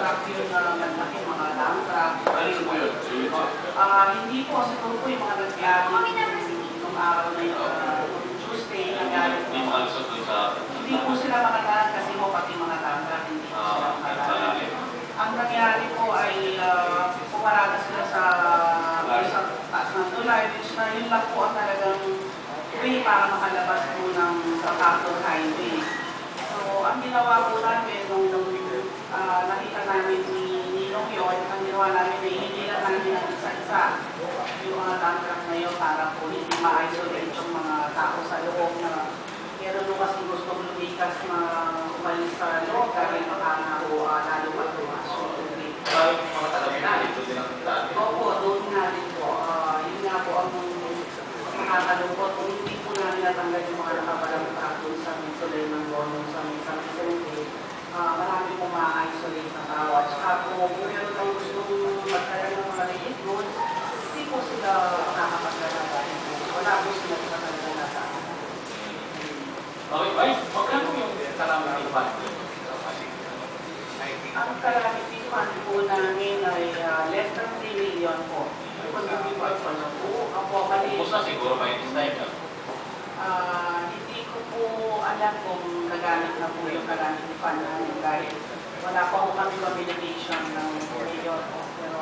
truck yung malaki, mga dump truck. Ano po yun? Hindi po, siguro po yung mga nagbiyahe nung araw na Tuesday, nangyari po. Hindi makalusot dun sa... Hindi po sila makatahan kasi po pati mga dump truck, hindi po sila makatahan. Ang nangyari po ay pumarada sila sa taas ng tulay, which na yun lang po ang talagang way para makalabas po ng Capitol Highway. So, ang ginawa po namin nung nakita namin ni Ninong yun, ang ginawa namin ay hindi na namin ang isa-isa yung mga dump truck na yun para po hindi ma-isolate yung mga tao sa loob na meron nung kasi gustong lumikas na umalis sa loob dahil makana po lalo matumas yung tubig. Mga talagang dito din ang dati? Opo, doon nga din po. Yun nga po ang nakakalungkot. Kung hindi po namin natanggal yung mga nakapalang truck doon sa tulay ng Bono, sa Vicente, marami po ma-isolate na tao. At saka po, kung meron lang gustong magkaya ng mga relief goods, hindi po sila nakakapaglalala. Wala po sila sa talaga nasa. Okay, guys, magkano yung calamity fund? Ang calamity fund po namin ay less than 3 million po. Ako, mali. Tapos na siguro by this time na. Hindi ko po alam kung nagamit na po yung calamity fund namin dahil wala pa po kami communication ng mayor po. Pero,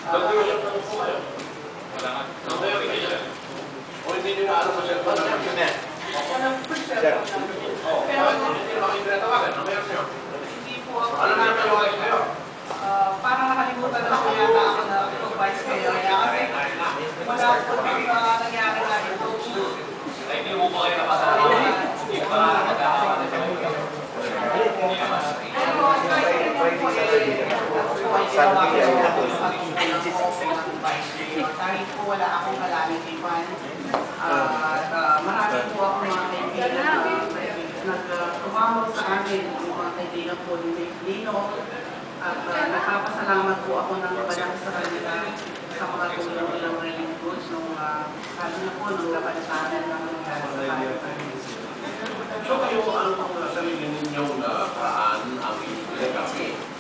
Wala nga. O hindi nyo na alam mo siya kung ano yun eh. Pero, hindi po ako. Alam naman yung vice mayor. Parang nakalimutan na po yata ako na itong vice mayor. Kaya kasi wala po nangyari na ito. Ay, hindi mo pa kayo napasara. Hindi pa nakakatawa na siya. Hindi naman. Dahil po wala akong calamity fund. Marami po ako mga kaibigan nagtumawag sa amin, yung mga kaibigan po ni Lino. At nagpapasalamat po ako ng malaki sa kanila sa mga tulong nilang relief goods nung sabi na po nung labansanan ng nangyari sa So kayo, ano pang sarili ninyong paraan ang ginagawa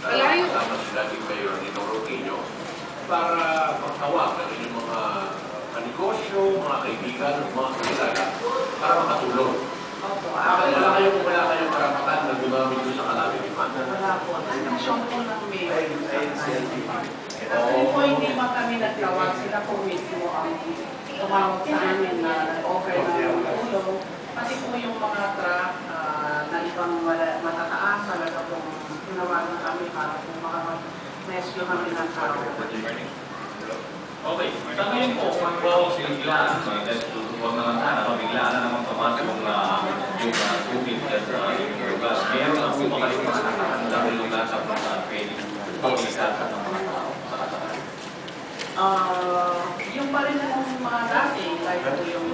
kasama sila ni Mayor Nino Roquino para magtawag ng inyong mga kanegosyo, mga kaibigan, mga kakilala para makatulong? Wala kayong karapatan na gumamit doon sa calamity fund? Wala po. Nandiyan po ng mayor. Kasi po hindi man kami nagtawag, sila po mismo ang tumawag sa amin na nag-offer ng tulong. Kasi po yung mga truck na ibang matataas, talaga po tinawagan kami para po makapag-rescue kami ng tao. Okay, sa ngayon po, kung biglaan, huwag naman sana, biglaan na naman pumasok yung tubig at yung gas. Meron na po ba kayong mga nakakanda ng lugar sa pwede pag-ikat ng mga tao sa kasakalan? Yung pa rin ng mga dati, like po yung